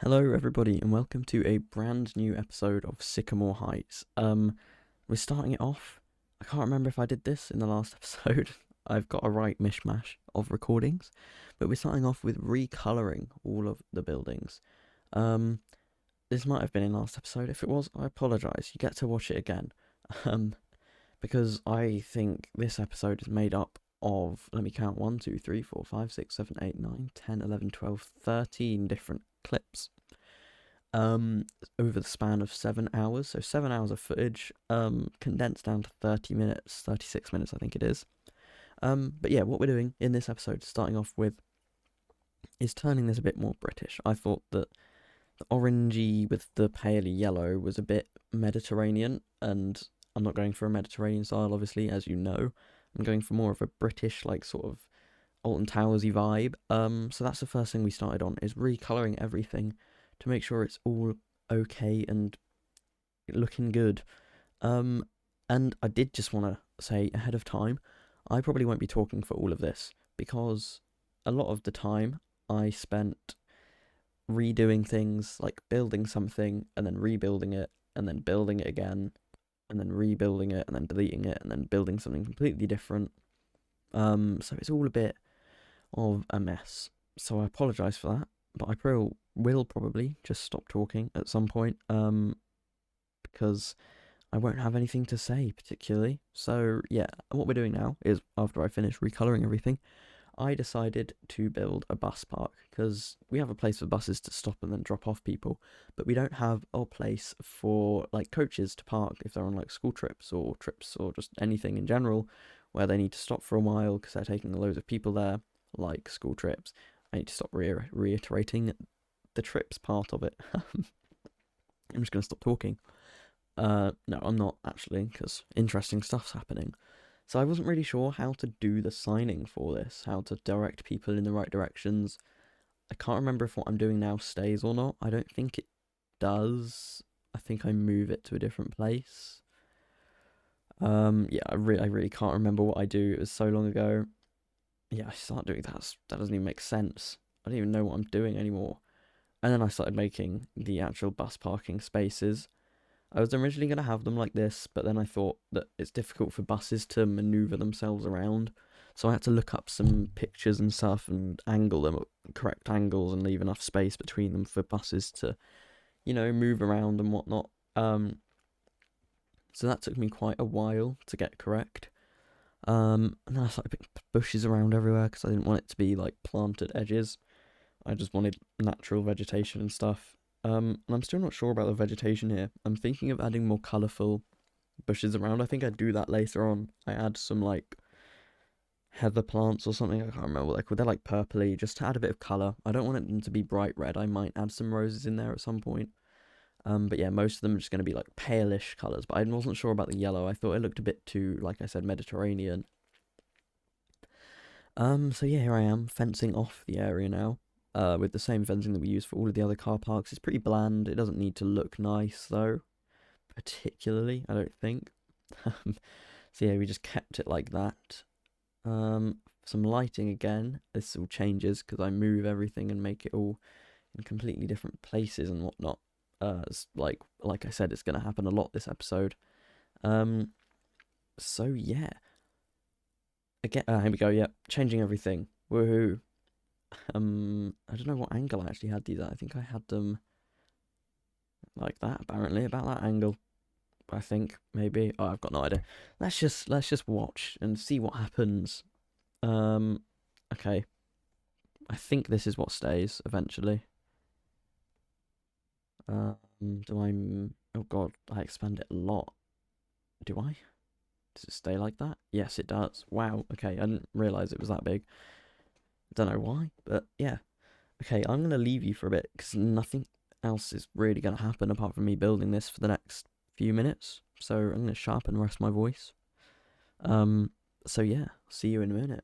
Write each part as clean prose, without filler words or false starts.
Hello, everybody, and welcome to a brand new episode of Sycamore Heights. We're starting it off. I can't remember if I did this in the last episode. I've got a right mishmash of recordings, but we're starting off with recoloring all of the buildings. Um, this might have been in last episode. If it was, I apologise. You get to watch it again, um, because I think this episode is made up of. Let me count: 1, 2, 3, 4, 5, 6, 7, 8, 9, 10, 11, 12, 13 different clips over the span of 7 hours. So 7 hours of footage, condensed down to 30 minutes, 36 minutes, I think it is. But yeah, what we're doing in this episode, starting off with, is turning this a bit more British. I thought that the orangey with the paley yellow was a bit Mediterranean, and I'm not going for a Mediterranean style, obviously, as you know. I'm going for more of a British, like, sort of Alton Towersy vibe. So that's the first thing we started on, is recoloring everything to make sure it's all okay and looking good. Um, and I did just want to say ahead of time, I probably won't be talking for all of this because a lot of the time I spent redoing things, like building something and then rebuilding it and then building it again and then rebuilding it and then deleting it and then building something completely different. So it's all a bit of a mess. So I apologise for that, but will probably just stop talking at some point, because I won't have anything to say particularly. So yeah, what we're doing now is, after I finish recoloring everything, I decided to build a bus park because we have a place for buses to stop and then drop off people, but we don't have a place for like coaches to park if they're on like school trips or just anything in general where they need to stop for a while because they're taking loads of people there, like school trips. I need to stop reiterating the trips part of it. I'm just going to stop talking. No, I'm not actually, because interesting stuff's happening. So I wasn't really sure how to do the signing for this, how to direct people in the right directions. I can't remember if what I'm doing now stays or not. I don't think it does. I think I move it to a different place. Yeah, I really can't remember what I do. It was so long ago. Yeah, I started doing that. That doesn't even make sense. I don't even know what I'm doing anymore. And then I started making the actual bus parking spaces. I was originally going to have them like this, but then I thought that it's difficult for buses to maneuver themselves around. So I had to look up some pictures and stuff and angle them at correct angles and leave enough space between them for buses to, move around and whatnot. So that took me quite a while to get correct. And then I started putting bushes around everywhere because I didn't want it to be like planted edges. I just wanted natural vegetation and stuff. And I'm still not sure about the vegetation here. I'm thinking of adding more colourful bushes around. I think I'd do that later on. I add some like heather plants or something. I can't remember what they're called. They're like purpley, just to add a bit of colour. I don't want them to be bright red. I might add some roses in there at some point. But yeah, most of them are just going to be like palish colours. But I wasn't sure about the yellow. I thought it looked a bit too, like I said, Mediterranean. So yeah, here I am fencing off the area now. With the same fencing that we use for all of the other car parks. It's pretty bland. It doesn't need to look nice though, particularly, I don't think. So yeah, we just kept it like that. Some lighting again. This all changes because I move everything and make it all in completely different places and whatnot. It's like I said, it's gonna happen a lot this episode. Um, so yeah, again, here we go. Yep, changing everything. Woohoo! I don't know what angle I actually had these at. I think I had them like that. Apparently, about that angle. I think maybe. Oh, I've got no idea. Let's just watch and see what happens. Um, okay. I think this is what stays eventually. Do I? Oh God, I expand it a lot. Do I? Does it stay like that? Yes, it does. Wow. Okay, I didn't realize it was that big. Don't know why, but yeah. Okay, I'm gonna leave you for a bit because nothing else is really gonna happen apart from me building this for the next few minutes. So I'm gonna sharpen and rest my voice. Um. So yeah, see you in a minute.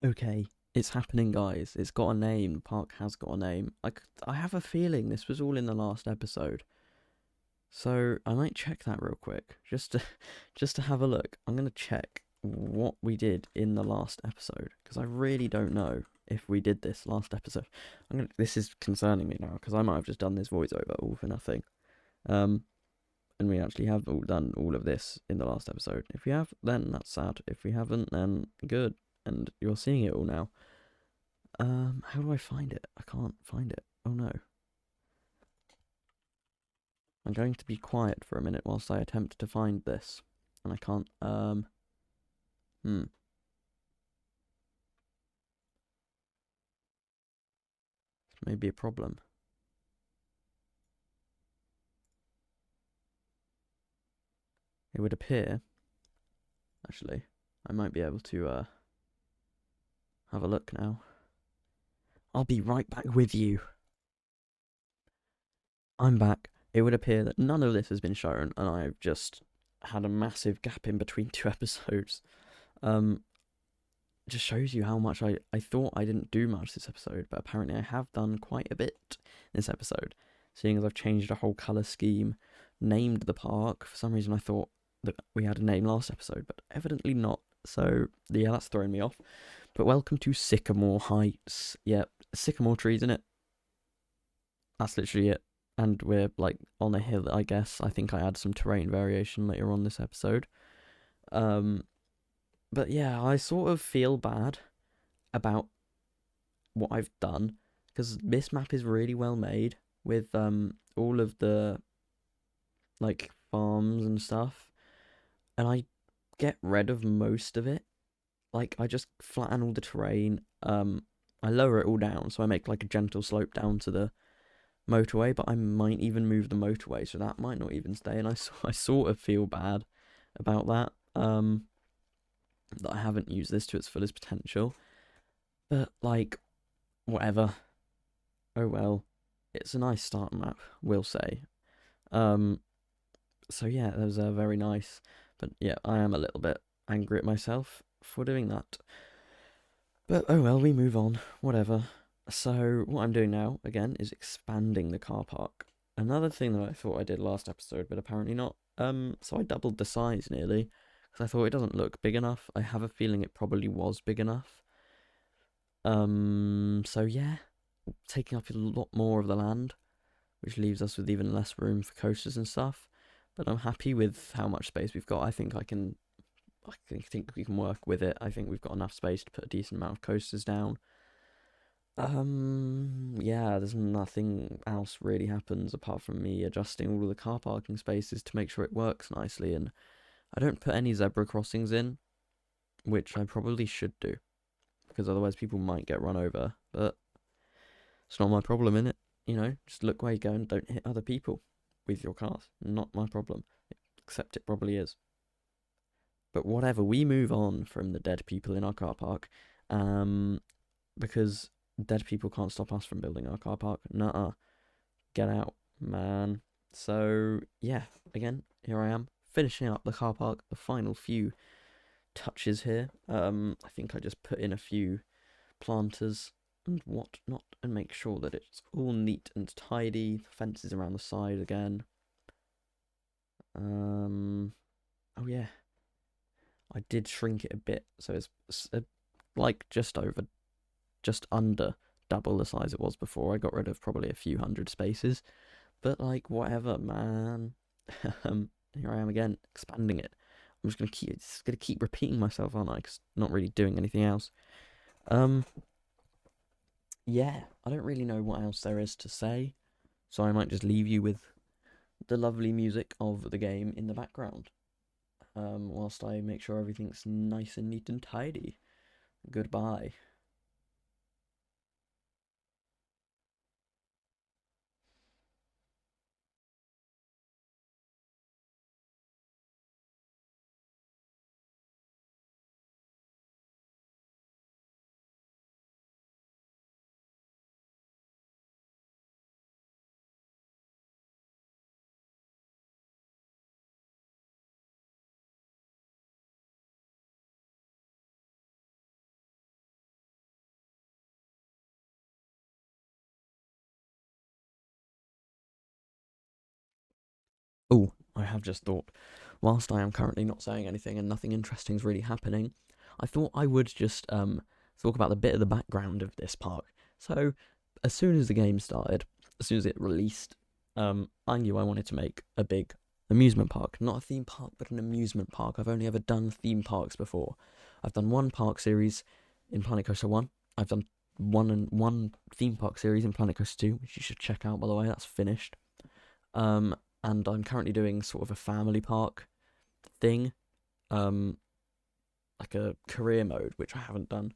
Okay, it's happening, guys. It's got a name. The park has got a name. I have a feeling this was all in the last episode. So I might check that real quick, just to just to have a look. I'm gonna check what we did in the last episode because I really don't know if we did this last episode. This is concerning me now because I might have just done this voiceover all for nothing. Um, and we actually have all done all of this in the last episode. If we have, then that's sad. If we haven't, then good. And you're seeing it all now. How do I find it? I can't find it. Oh no. I'm going to be quiet for a minute whilst I attempt to find this. And I can't, This may be a problem. It would appear, actually, I might be able to, have a look now. I'll be right back with you. I'm back. It would appear that none of this has been shown, and I've just had a massive gap in between two episodes. Um, just shows you how much I thought I didn't do much this episode, but apparently I have done quite a bit this episode, seeing as I've changed a whole colour scheme, named the park. For some reason I thought that we had a name last episode, but evidently not. So yeah, that's throwing me off. But welcome to Sycamore Heights. Yep, sycamore trees in it. That's literally it. And we're like on a hill, I guess. I think I add some terrain variation later on this episode. Um, but yeah, I sort of feel bad about what I've done because this map is really well made with all of the like farms and stuff, and I get rid of most of it. Like I just flatten all the terrain. I lower it all down, so I make like a gentle slope down to the motorway, but I might even move the motorway, so that might not even stay. And I sort of feel bad about that. That I haven't used this to its fullest potential, but like whatever. Oh well, it's a nice start map, we'll say. Um, so yeah, that was very nice. But yeah, I am a little bit angry at myself for doing that. But oh well, we move on. Whatever. So what I'm doing now again is expanding the car park. Another thing that I thought I did last episode, but apparently not. So I doubled the size nearly because I thought it doesn't look big enough. I have a feeling it probably was big enough. So yeah, taking up a lot more of the land, which leaves us with even less room for coasters and stuff. But I'm happy with how much space we've got. I think think we can work with it. I think we've got enough space to put a decent amount of coasters down. Yeah, there's nothing else really happens apart from me adjusting all of the car parking spaces to make sure it works nicely. And I don't put any zebra crossings in, which I probably should do because otherwise people might get run over. But it's not my problem, innit? You know, just look where you go and don't hit other people with your cars. Not my problem. Except it probably is. But whatever, we move on from the dead people in our car park. Because dead people can't stop us from building our car park. Nuh-uh. Get out, man. So, yeah, again, here I am, finishing up the car park, the final few touches here. I think I just put in a few planters and whatnot and make sure that it's all neat and tidy. The fences around the side again. Oh yeah, I did shrink it a bit, so it's like just under double the size it was before. I got rid of probably a few hundred spaces, but like whatever, man. Here I am again, expanding it. I'm just gonna keep repeating myself, aren't I? Cause not really doing anything else. Yeah, I don't really know what else there is to say, so I might just leave you with the lovely music of the game in the background. Whilst I make sure everything's nice and neat and tidy. Goodbye. I have just thought, whilst I am currently not saying anything and nothing interesting is really happening, I thought I would just talk about the bit of the background of this park. So, as soon as the game started, as soon as it released, I knew I wanted to make a big amusement park. Not a theme park, but an amusement park. I've only ever done theme parks before. I've done one park series in Planet Coaster 1. I've done one theme park series in Planet Coaster 2, which you should check out, by the way. That's finished. And I'm currently doing sort of a family park thing, um, like a career mode, which I haven't done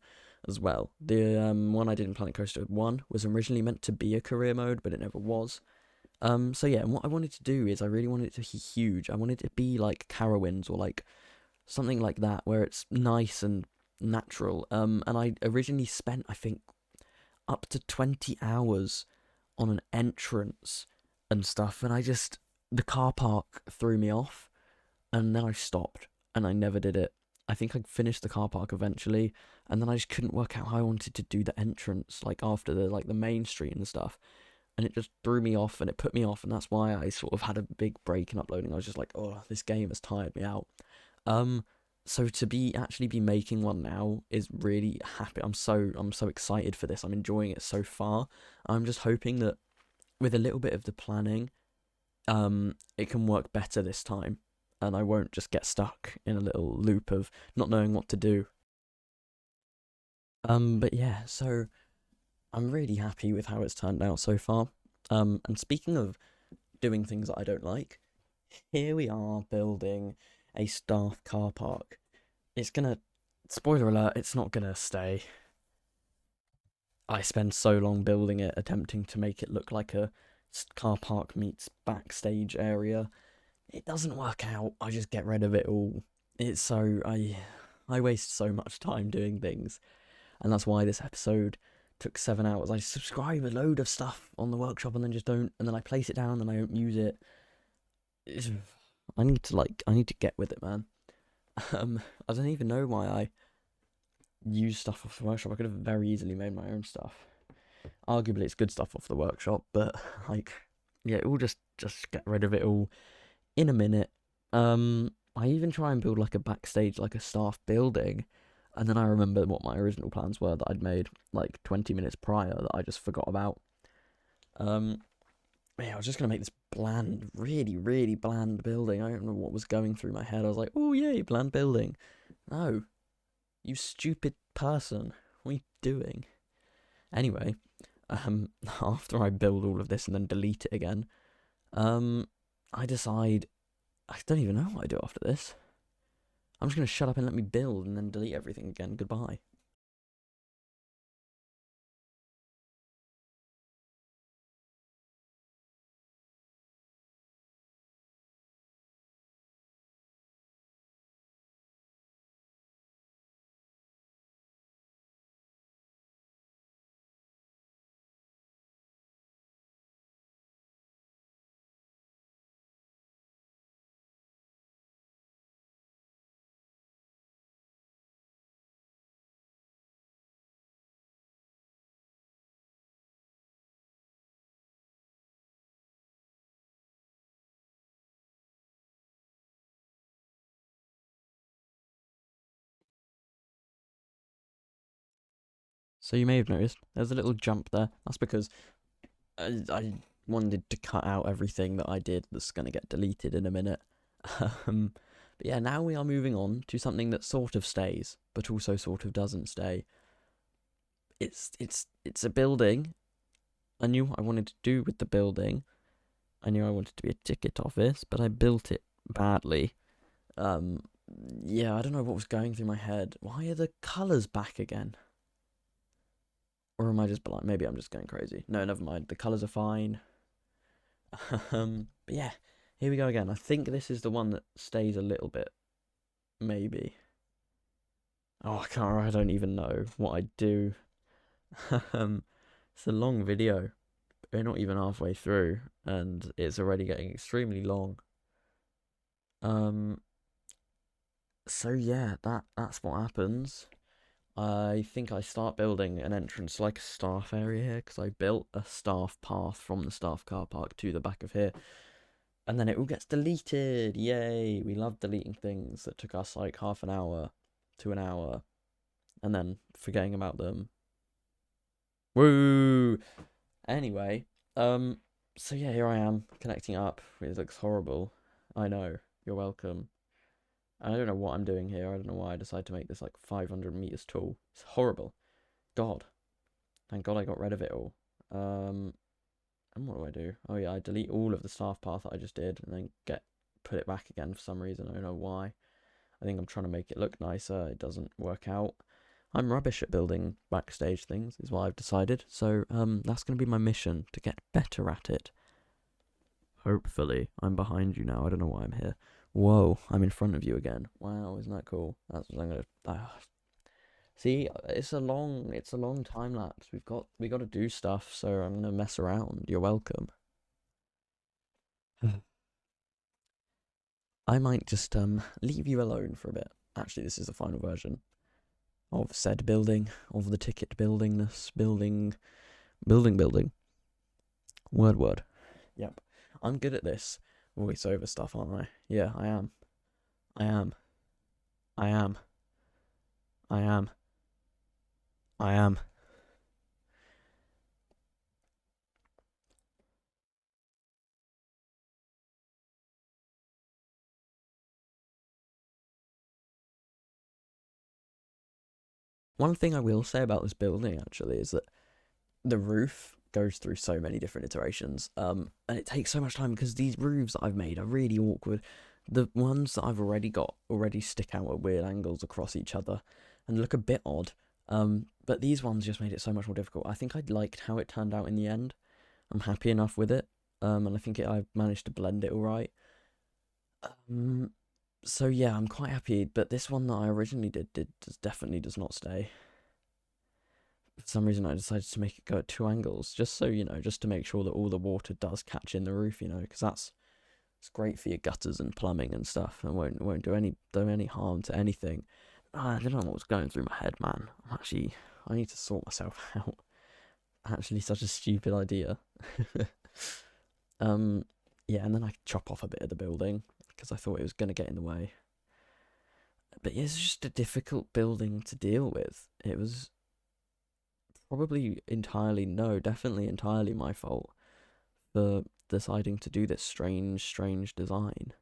as well. The one I did in Planet Coaster 1 was originally meant to be a career mode, but it never was. So yeah, and what I wanted to do is I really wanted it to be huge. I wanted it to be like Carowinds or like something like that, where it's nice and natural. And I originally spent, I think, up to 20 hours on an entrance and stuff, and the car park threw me off, and then I stopped, and I never did it. I think I finished the car park eventually, and then I just couldn't work out how I wanted to do the entrance, like after the main street and stuff, and it just threw me off, and it put me off, and that's why I sort of had a big break in uploading. I was just like, oh, this game has tired me out. Um, so to actually be making one now is really happy. I'm so excited for this. I'm enjoying it so far. I'm just hoping that with a little bit of the planning, it can work better this time, and I won't just get stuck in a little loop of not knowing what to do. But yeah, so I'm really happy with how it's turned out so far. And speaking of doing things that I don't like, here we are building a staff car park. It's gonna, spoiler alert, it's not gonna stay. I spent so long building it, attempting to make it look like a car park meets backstage area. It doesn't work out. I just get rid of it all. It's so I waste so much time doing things, and that's why this episode took 7 hours. I subscribe a load of stuff on the workshop and then just don't, and then I place it down and I don't use it. I need to get with it, man. I don't even know why I use stuff off the workshop. I could have very easily made my own stuff. Arguably, it's good stuff off the workshop, but like, yeah, we'll just get rid of it all in a minute. I even try and build like a backstage, like a staff building, and then I remember what my original plans were that I'd made like 20 minutes prior that I just forgot about. Yeah, I was just gonna make this bland, really, really bland building. I don't know what was going through my head. I was like, oh yay, bland building. No, you stupid person. What are you doing? Anyway, after I build all of this and then delete it again, I decide I don't even know what I do after this. I'm just gonna shut up and let me build and then delete everything again. Goodbye. So you may have noticed there's a little jump there. That's because I wanted to cut out everything that I did that's going to get deleted in a minute. But yeah, now we are moving on to something that sort of stays, but also sort of doesn't stay. It's a building. I knew what I wanted to do with the building. I knew I wanted to be a ticket office, but I built it badly. Um, yeah, I don't know what was going through my head. Why are the colours back again? Or am I just blind? Maybe I'm just going crazy. No, never mind. The colours are fine. But yeah, here we go again. I think this is the one that stays a little bit. Maybe. Oh, I can't. I don't even know what I do. It's a long video. We're not even halfway through, and it's already getting extremely long. Um. So yeah, that's what happens. I think I start building an entrance like a staff area here because I built a staff path from the staff car park to the back of here. and then it all gets deleted. Yay! We love deleting things that took us like half an hour to an hour, and then forgetting about them. Woo! Anyway, so yeah, here I am connecting up. It looks horrible. I know. You're welcome. I don't know what I'm doing here. I don't know why I decided to make this like 500 meters tall. It's horrible. God. Thank God I got rid of it all. And what do I do? Oh yeah, I delete all of the staff path that I just did and then put it back again for some reason. I don't know why. I think I'm trying to make it look nicer. It doesn't work out. I'm rubbish at building backstage things, is what I've decided. So that's going to be my mission, to get better at it. Hopefully. I'm behind you now. I don't know why I'm here. Whoa, I'm in front of you again. Wow, isn't that cool? That's what I'm gonna. See, it's a long time lapse. We got to do stuff, so I'm gonna mess around. You're welcome. I might just leave you alone for a bit. Actually, this is the final version of said building, of the ticket buildingness, building. Word. Yep. I'm good at this voiceover stuff, aren't I? Yeah, I am. I am. I am. I am. I am. One thing I will say about this building actually is that the roof goes through so many different iterations, and it takes so much time because these roofs that I've made are really awkward. The ones that I've already got already stick out at weird angles across each other and look a bit odd. But these ones just made it so much more difficult. I think I liked how it turned out in the end. I'm happy enough with it, and I think I managed to blend it all right. Um, so yeah, I'm quite happy. But this one that I originally definitely does not stay. For some reason I decided to make it go at two angles, just so just to make sure that all the water does catch in the roof, because it's great for your gutters and plumbing and stuff, and won't do any harm to anything. I don't know what was going through my head, man. I need to sort myself out. Actually, such a stupid idea. um, yeah, and then I chop off a bit of the building because I thought it was gonna get in the way. But yeah, it's just a difficult building to deal with. It was probably entirely, no, definitely entirely my fault for deciding to do this strange design.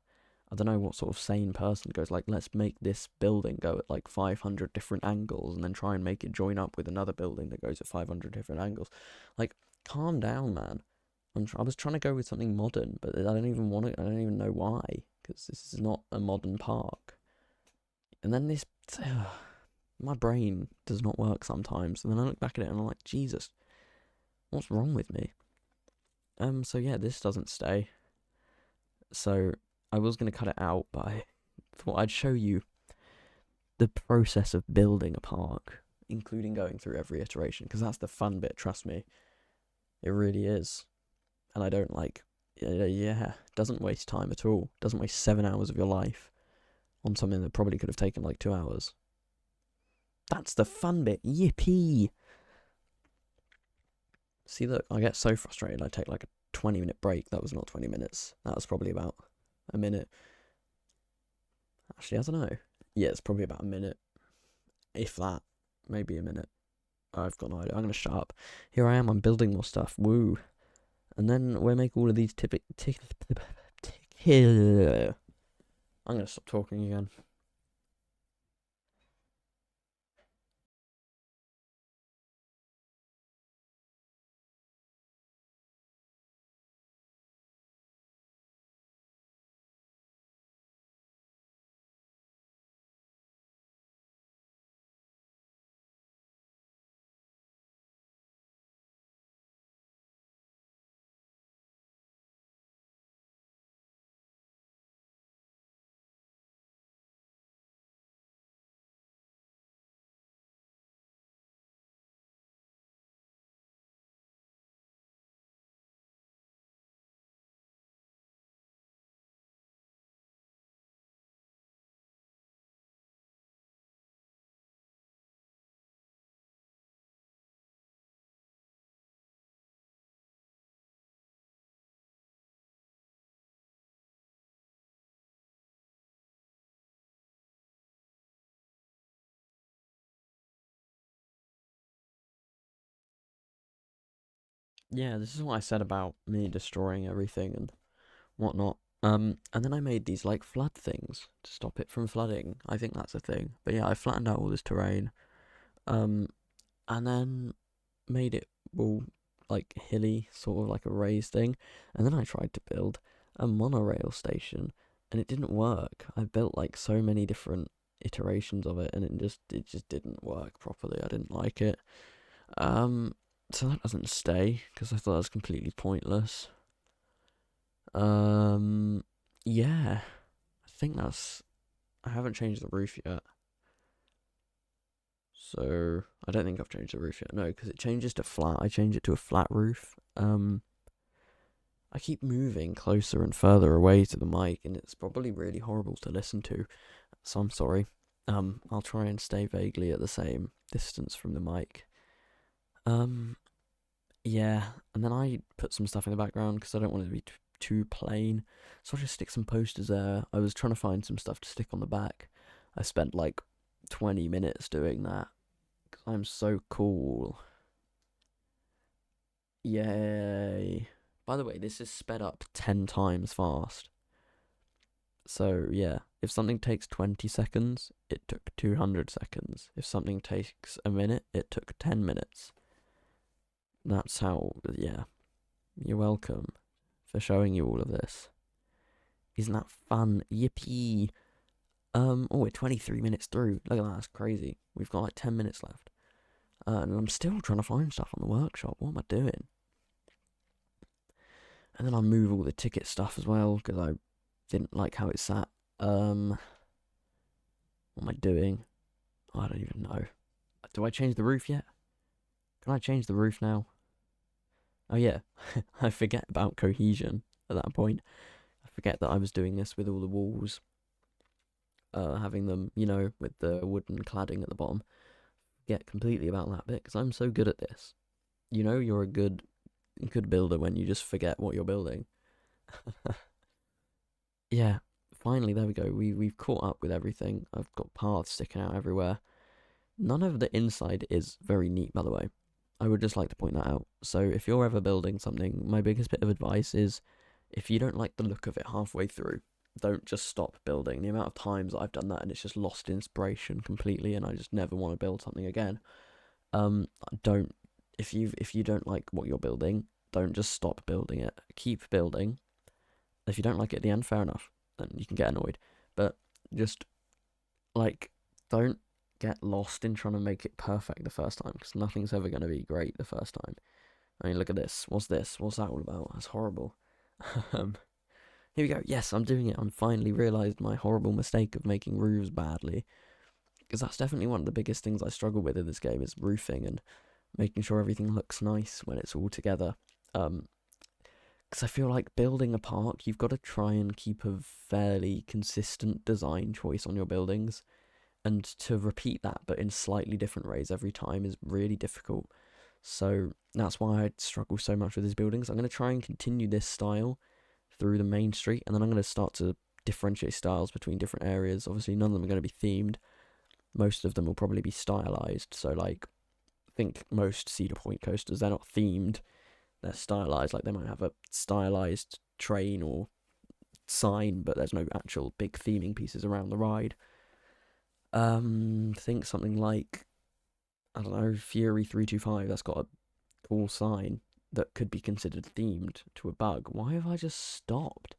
I don't know what sort of sane person goes like, let's make this building go at like 500 different angles and then try and make it join up with another building that goes at 500 different angles. Like, calm down, man. I was trying to go with something modern, but I don't even want to. I don't even know why, because this is not a modern park. And then this, my brain does not work sometimes. And then I look back at it and I'm like, Jesus, what's wrong with me? So yeah, this doesn't stay. So I was gonna cut it out, but I thought I'd show you the process of building a park, including going through every iteration, because that's the fun bit. Trust me, it really is. And I don't like, yeah, doesn't waste time at all. Doesn't waste 7 hours of your life on something that probably could have taken like 2 hours. That's the fun bit. Yippee! See, look, I get so frustrated. I take like a 20-minute break. That was not 20 minutes. That was probably about a minute. Actually, I don't know. Yeah, it's probably about a minute. If that. Maybe a minute. I've got no idea. I'm going to shut up. Here I am. I'm building more stuff. Woo. And then we'll make all of these I'm going to stop talking again. Yeah, this is what I said about me destroying everything and whatnot. And then I made these like flood things to stop it from flooding. I think that's a thing. But yeah, I flattened out all this terrain. Um, and then made it all like hilly, sort of like a raised thing. And then I tried to build a monorail station, and it didn't work. I built like so many different iterations of it, and it just didn't work properly. I didn't like it. Um, so that doesn't stay because I thought it was completely pointless. Um, yeah, I think that's. I haven't changed the roof yet. So I don't think I've changed the roof yet. No, because it changes to flat. I change it to a flat roof. I keep moving closer and further away to the mic, and it's probably really horrible to listen to. So I'm sorry. I'll try and stay vaguely at the same distance from the mic. Um, yeah, and then I put some stuff in the background because I don't want it to be too plain. So I just stick some posters there. I was trying to find some stuff to stick on the back. I spent like 20 minutes doing that because I'm so cool. Yay. By the way, this is sped up 10 times fast. So, yeah, if something takes 20 seconds, it took 200 seconds. If something takes a minute, it took 10 minutes. That's how, yeah, you're welcome for showing you all of this. Isn't that fun? Yippee! Oh, we're 23 minutes through. Look at that, that's crazy. We've got like 10 minutes left. And I'm still trying to find stuff on the workshop. What am I doing? And then I'll move all the ticket stuff as well, because I didn't like how it sat. What am I doing? I don't even know. Do I change the roof yet? Can I change the roof now? Oh yeah, I forget about cohesion at that point. I forget that I was doing this with all the walls, having them, with the wooden cladding at the bottom. Get completely about that bit because I'm so good at this. You're a good builder when you just forget what you're building. Yeah, finally there we go. We've caught up with everything. I've got paths sticking out everywhere. None of the inside is very neat, by the way. I would just like to point that out. So if you're ever building something, my biggest bit of advice is if you don't like the look of it halfway through, don't just stop building. The amount of times I've done that and it's just lost inspiration completely and I just never want to build something again. Don't if you don't like what you're building, don't just stop building it. Keep building. If you don't like it at the end, fair enough. Then you can get annoyed. But just like don't get lost in trying to make it perfect the first time because nothing's ever going to be great the first time. I mean, look at this. What's this? What's that all about? That's horrible. um, Here we go. Yes, I'm doing it. I'm finally realised my horrible mistake of making roofs badly because that's definitely one of the biggest things I struggle with in this game is roofing and making sure everything looks nice when it's all together. Because I feel like building a park, you've got to try and keep a fairly consistent design choice on your buildings and to repeat that but in slightly different ways every time is really difficult. So that's why I struggle so much with these buildings. I'm going to try and continue this style through the main street, and then I'm going to start to differentiate styles between different areas. Obviously, none of them are going to be themed. Most of them will probably be stylized. So, like, I think most Cedar Point coasters, they're not themed, they're stylized. Like, they might have a stylized train or sign, but there's no actual big theming pieces around the ride. Think something like I don't know, Fury 325. That's got a cool sign that could be considered themed to a bug. Why have I just stopped?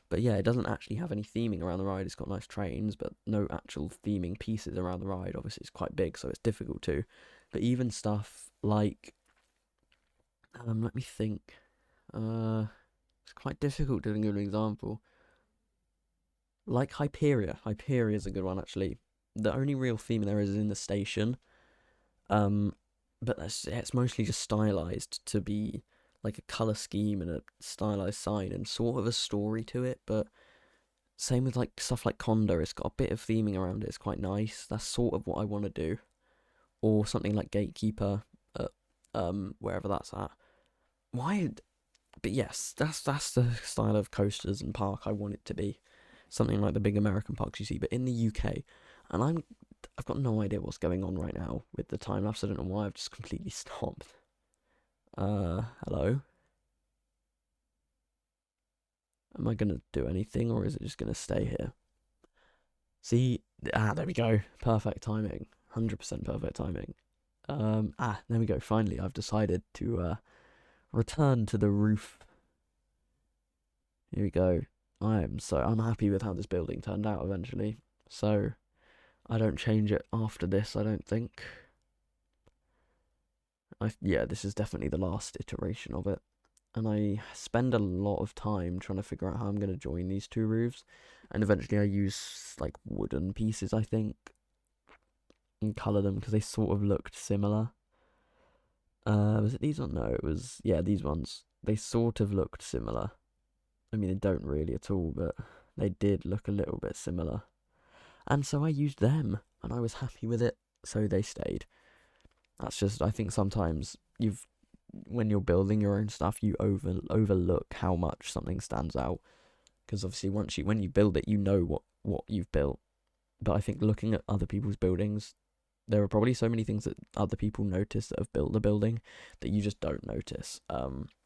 But yeah, it doesn't actually have any theming around the ride. It's got nice trains, but no actual theming pieces around the ride. Obviously, it's quite big, so it's difficult to. But even stuff like, let me think. It's quite difficult to give an example. Like Hyperia. Hyperia is a good one actually. The only real theme there is in the station. Um, but it's mostly just stylized to be like a color scheme and a stylized sign and sort of a story to it. But same with like stuff like Condor, it's got a bit of theming around it. It's quite nice. That's sort of what I want to do. Or something like Gatekeeper, wherever that's at. Why? But yes, that's the style of coasters and park I want it to be. Something like the big American parks you see, but in the UK. And I've got no idea what's going on right now with the time lapse. I don't know why I've just completely stopped. Hello? Am I gonna do anything or is it just gonna stay here? See, there we go. Perfect timing. 100% perfect timing. There we go. Finally, I've decided to return to the roof. Here we go. I'm happy with how this building turned out eventually. So I don't change it after this, I don't think. Yeah, this is definitely the last iteration of it. And I spend a lot of time trying to figure out how I'm going to join these two roofs. And eventually I use like wooden pieces, I think, and colour them because they sort of looked similar. Was it these ones? No, it was, yeah, these ones. They sort of looked similar. I mean, they don't really at all, but they did look a little bit similar. And so I used them, and I was happy with it, so they stayed. That's just, I think sometimes when you're building your own stuff, you overlook how much something stands out. Because obviously, when you build it, you know what you've built. But I think looking at other people's buildings, there are probably so many things that other people notice that have built the building that you just don't notice.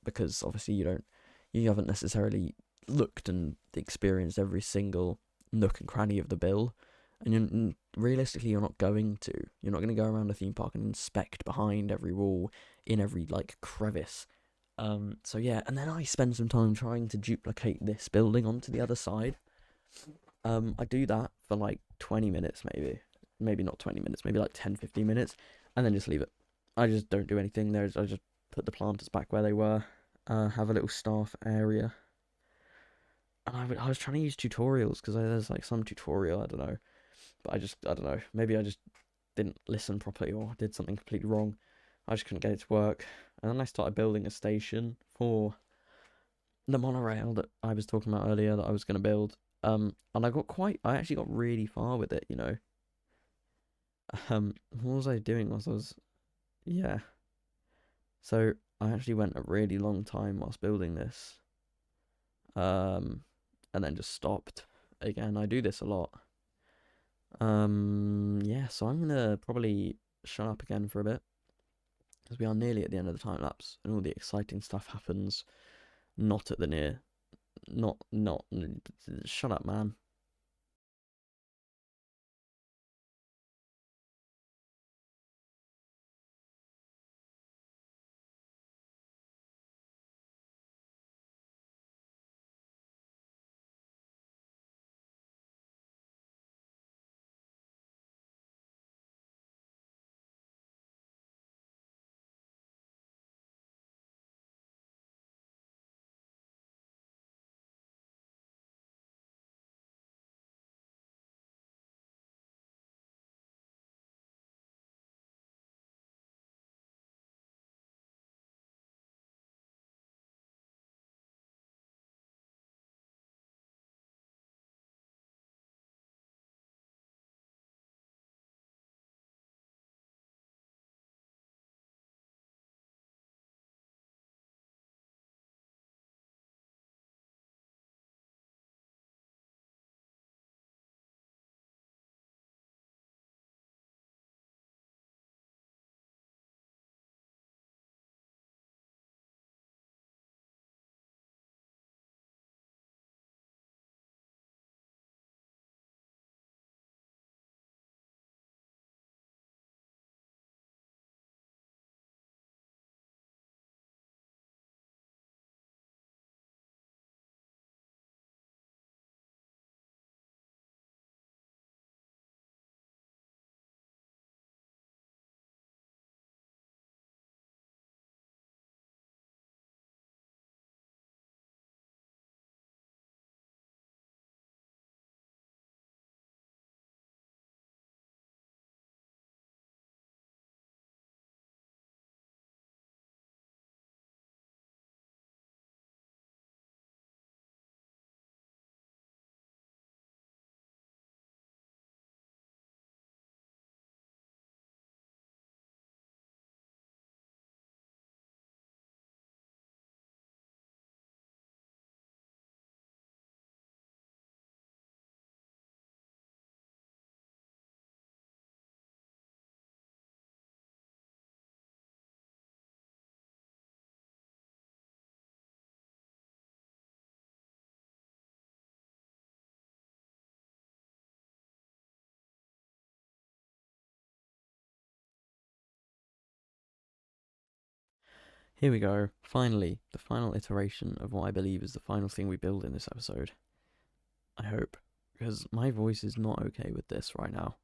Because obviously you haven't necessarily looked and experienced every single nook and cranny of the build, and realistically, you're not going to. You're not going to go around a theme park and inspect behind every wall, in every like crevice. So yeah, and then I spend some time trying to duplicate this building onto the other side. I do that for like 20 minutes, maybe not 20 minutes, maybe like 10, 15 minutes, and then just leave it. I just don't do anything. I just put the planters back where they were. Have a little staff area. And I was trying to use tutorials because there's like some tutorial, I don't know. But I don't know. Maybe I just didn't listen properly or did something completely wrong. I just couldn't get it to work. And then I started building a station for the monorail that I was talking about earlier that I was going to build. And I actually got really far with it, you know. What was I doing yeah. So I actually went a really long time whilst building this. And then just stopped. Again, I do this a lot. Yeah, so I'm gonna probably shut up again for a bit because we are nearly at the end of the time lapse and all the exciting stuff happens not at the near, not, shut up, man. Here we go. Finally, the final iteration of what I believe is the final thing we build in this episode. I hope, because my voice is not okay with this right now.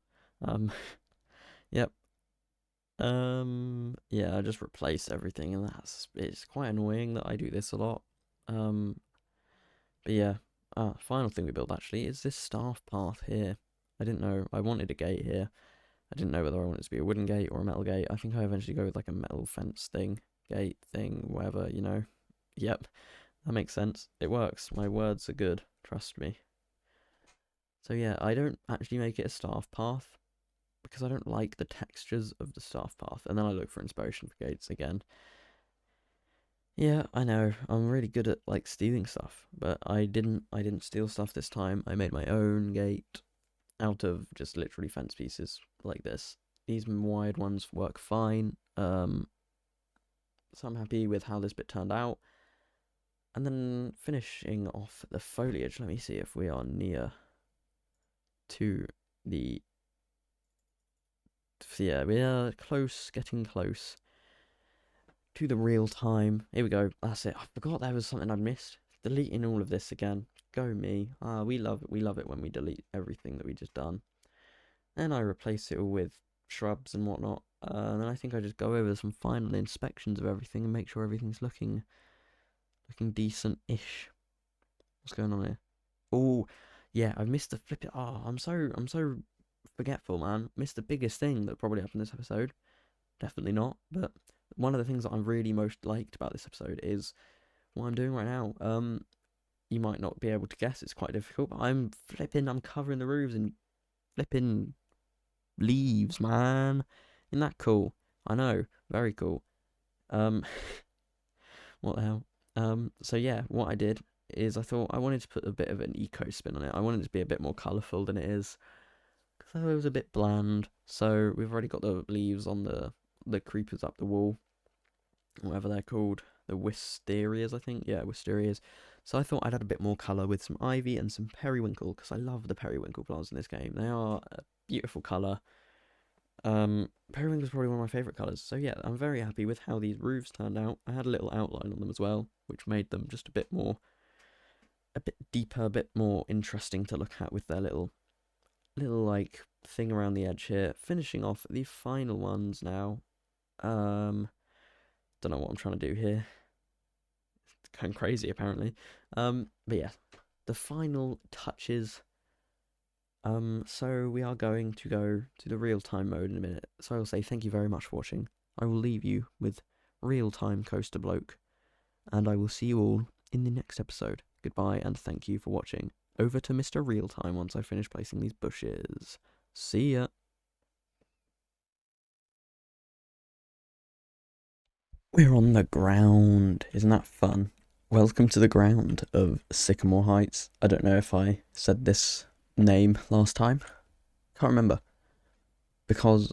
Yep. Yeah, I just replaced everything, and it's quite annoying that I do this a lot. But yeah, final thing we built actually is this staff path here. I didn't know, I wanted a gate here. I didn't know whether I wanted it to be a wooden gate or a metal gate. I think I eventually go with like a metal fence thing, gate thing, whatever, you know. Yep, that makes sense. It works. My words are good, trust me. So yeah, I don't actually make it a staff path because I don't like the textures of the staff path. And then I look for inspiration for gates again. Yeah, I know. I'm really good at like stealing stuff, but I didn't steal stuff this time. I made my own gate out of just literally fence pieces like this. These wide ones work fine. So I'm happy with how this bit turned out. And then finishing off the foliage, let me see if we are near to the... Yeah, we are close, getting close to the real time. Here we go. That's it. I forgot there was something I'd missed. Deleting all of this again. Go me. We love it when we delete everything that we just done. And I replace it all with shrubs and whatnot. And then I think I just go over some final inspections of everything and make sure everything's looking decent-ish. What's going on here? Oh, yeah, I've missed the flip it. Oh, I'm so forgetful, man. Missed the biggest thing that probably happened this episode. Definitely not, but one of the things that I'm really most liked about this episode is what I'm doing right now. You might not be able to guess, it's quite difficult, but I'm covering the roofs in flipping leaves, man. Isn't that cool? I know, very cool. What the hell? So yeah, what I did is I thought I wanted to put a bit of an eco spin on it. I wanted it to be a bit more colourful than it is, because it was a bit bland. So we've already got the leaves on the creepers up the wall, whatever they're called, the wisterias, I think. Yeah, wisterias. So I thought I'd add a bit more colour with some ivy and some periwinkle, because I love the periwinkle plants in this game. They are a beautiful colour. Periwinkle is probably one of my favourite colours. So yeah, I'm very happy with how these roofs turned out. I had a little outline on them as well, which made them just a bit deeper, a bit more interesting to look at with their little like thing around the edge here. Finishing off the final ones now. Don't know what I'm trying to do here. It's going crazy apparently. But yeah, the final touches. So we are going to go to the real-time mode in a minute. So I will say thank you very much for watching. I will leave you with real-time Coaster Bloke, and I will see you all in the next episode. Goodbye, and thank you for watching. Over to Mr. Real-Time once I finish placing these bushes. See ya! We're on the ground. Isn't that fun? Welcome to the ground of Sycamore Heights. I don't know if I said this name last time. Can't remember. Because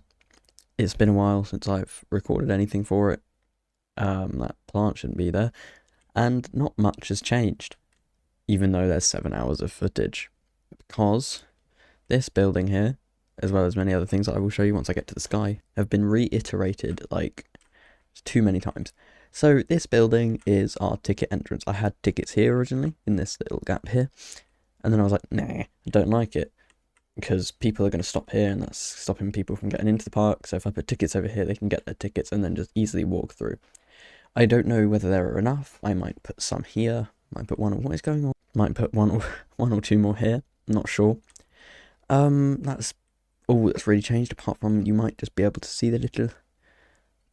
it's been a while since I've recorded anything for it. That plant shouldn't be there. And not much has changed. Even though there's 7 hours of footage. Because this building here, as well as many other things that I will show you once I get to the sky, have been reiterated like too many times. So this building is our ticket entrance. I had tickets here originally, in this little gap here. And then I was like, nah, I don't like it. Because people are going to stop here, and that's stopping people from getting into the park. So if I put tickets over here, they can get their tickets and then just easily walk through. I don't know whether there are enough. I might put some here. Might put one. What is going on? Might put one or two more here. I'm not sure. That's all that's really changed. Apart from you might just be able to see the little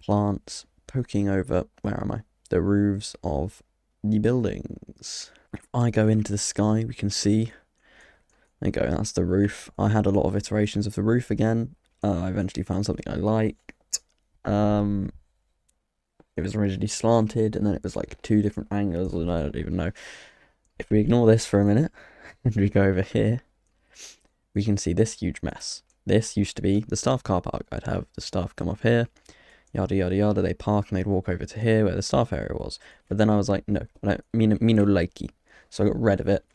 plants poking over. Where am I? The roofs of the buildings. If I go into the sky, we can see. There you go. That's the roof. I had a lot of iterations of the roof again. I eventually found something I liked. It was originally slanted, and then it was like 2 different angles, and I don't even know. If we ignore this for a minute, and we go over here, we can see this huge mess. This used to be the staff car park. I'd have the staff come up here, yada yada yada, they park and they'd walk over to here where the staff area was. But then I was like, no, I don't mean no likey. So I got rid of it,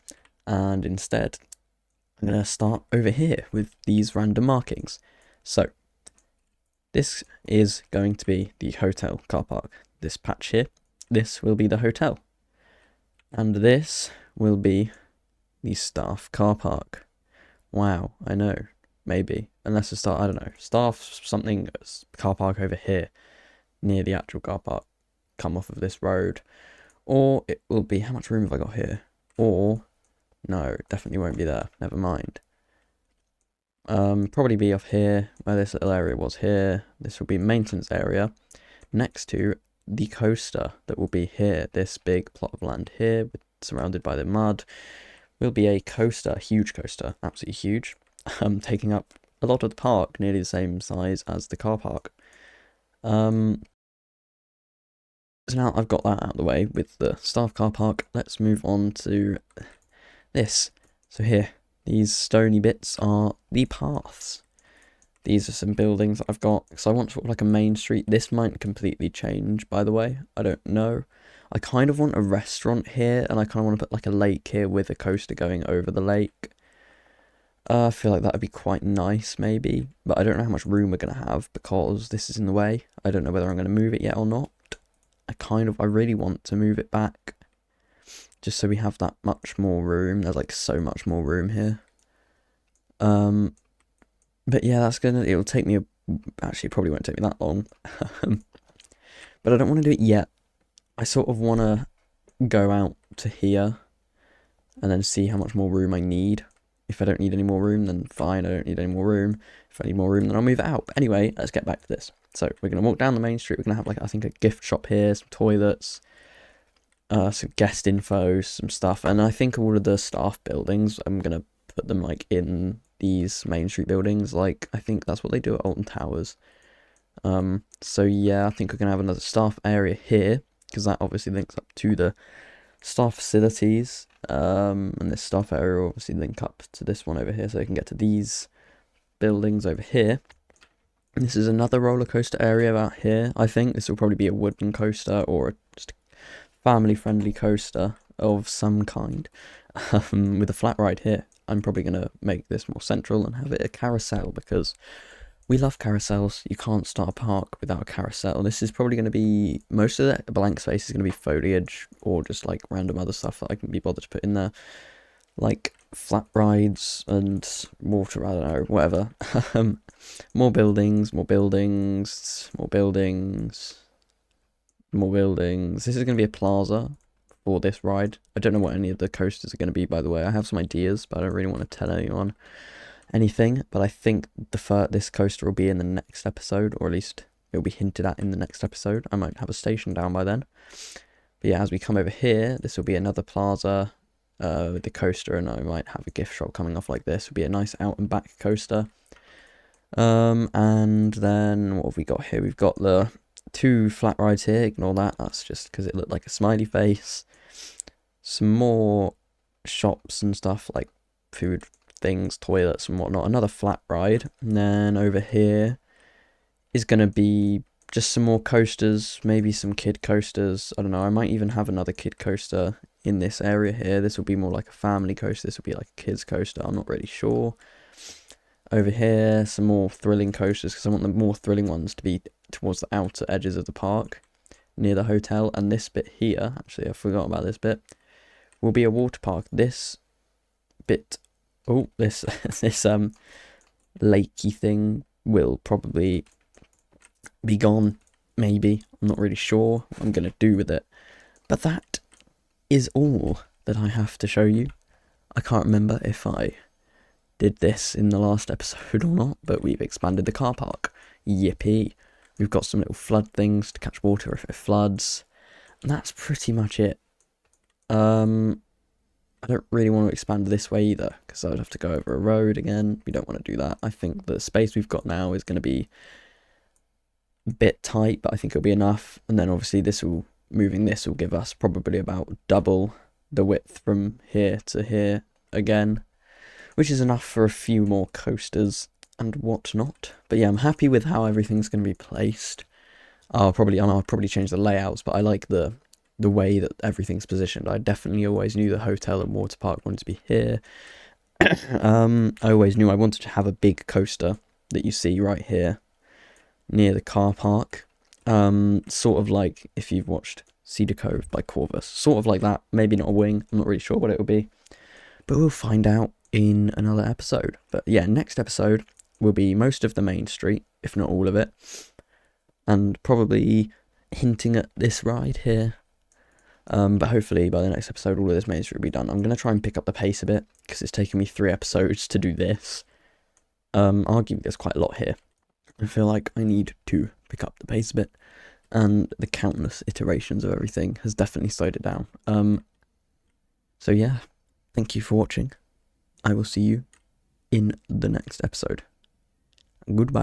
and instead I'm going to start over here with these random markings. So this is going to be the hotel car park. this patch here, this will be the hotel. And this will be the staff car park. Wow, I know, maybe. Unless it's I don't know, staff something car park over here, near the actual car park. Come off of this road. Or it will be, how much room have I got here? Or, no, definitely won't be there, never mind. Probably be off here, where this little area was here. This will be maintenance area, next to the coaster that will be here. This big plot of land here, surrounded by the mud, will be a coaster, a huge coaster, absolutely huge, taking up a lot of the park, nearly the same size as the car park. So now I've got that out of the way with the staff car park, let's move on to this. So here, these stony bits are the paths. These are some buildings that I've got, so I want sort of like a main street. This might completely change, by the way, I don't know. I kind of want a restaurant here, and I kind of want to put like a lake here with a coaster going over the lake. I feel like that would be quite nice, maybe, but I don't know how much room we're going to have because this is in the way. I don't know whether I'm going to move it yet or not. I really want to move it back, just so we have that much more room. There's like so much more room here. But yeah, it'll take me, actually it probably won't take me that long. But I don't want to do it yet. I sort of want to go out to here and then see how much more room I need. If I don't need any more room, then fine, I don't need any more room. If I need more room, then I'll move it out. But anyway, let's get back to this. So we're going to walk down the main street. We're going to have like, I think, a gift shop here, some toilets, some guest info, some stuff. And I think all of the staff buildings, I'm going to put them like in these main street buildings. Like, I think that's what they do at Alton Towers. So yeah, I think we're going to have another staff area here, because that obviously links up to the staff facilities. And this staff area will obviously link up to this one over here, so you can get to these buildings over here. This is another roller coaster area out here. I think this will probably be a wooden coaster or just a family-friendly coaster of some kind, with a flat ride here. I'm probably going to make this more central and have it a carousel, because we love carousels. You can't start a park without a carousel. This is probably going to be, most of the blank space is going to be foliage or just like random other stuff that I can be bothered to put in there, like flat rides and water, I don't know, whatever. More buildings, more buildings, more buildings, more buildings. This is going to be a plaza for this ride. I don't know what any of the coasters are going to be, by the way. I have some ideas, but I don't really want to tell anyone anything. But I think this coaster will be in the next episode, or at least it'll be hinted at in the next episode. I might have a station down by then. But yeah, as we come over here, this will be another plaza with the coaster, and I might have a gift shop coming off like this. It'll be a nice out and back coaster. And then what have we got here? We've got the 2 flat rides here. Ignore that. That's just because it looked like a smiley face. Some more shops and stuff like food things, toilets and whatnot. Another flat ride. And then over here is going to be just some more coasters, maybe some kid coasters. I don't know. I might even have another kid coaster in this area here. This will be more like a family coaster. This will be like a kid's coaster. I'm not really sure. Over here, some more thrilling coasters, because I want the more thrilling ones to be towards the outer edges of the park, near the hotel. And this bit here, actually I forgot about this bit, will be a water park. This bit, this lakey thing will probably be gone, maybe. I'm not really sure what I'm going to do with it. But that is all that I have to show you. I can't remember if I did this in the last episode or not, but we've expanded the car park. Yippee. We've got some little flood things to catch water if it floods. And that's pretty much it. I don't really want to expand this way either, because I would have to go over a road again. We don't want to do that. I think the space we've got now is going to be a bit tight, but I think it'll be enough. And then obviously moving this will give us probably about double the width from here to here again, which is enough for a few more coasters and whatnot. But yeah, I'm happy with how everything's going to be placed. I'll probably change the layouts, but I like the way that everything's positioned. I definitely always knew the hotel and water park wanted to be here. I always knew I wanted to have a big coaster that you see right here near the car park. Sort of like if you've watched Cedar Cove by Corvus, sort of like that. Maybe not a wing. I'm not really sure what it will be, but we'll find out in another episode. But yeah, next episode will be most of the main street, if not all of it, and probably hinting at this ride here. But hopefully by the next episode, all of this main street will be done. I'm going to try and pick up the pace a bit, because it's taken me 3 episodes to do this. Arguably, there's quite a lot here. I feel like I need to pick up the pace a bit, and the countless iterations of everything has definitely slowed it down. So yeah, thank you for watching. I will see you in the next episode. Goodbye.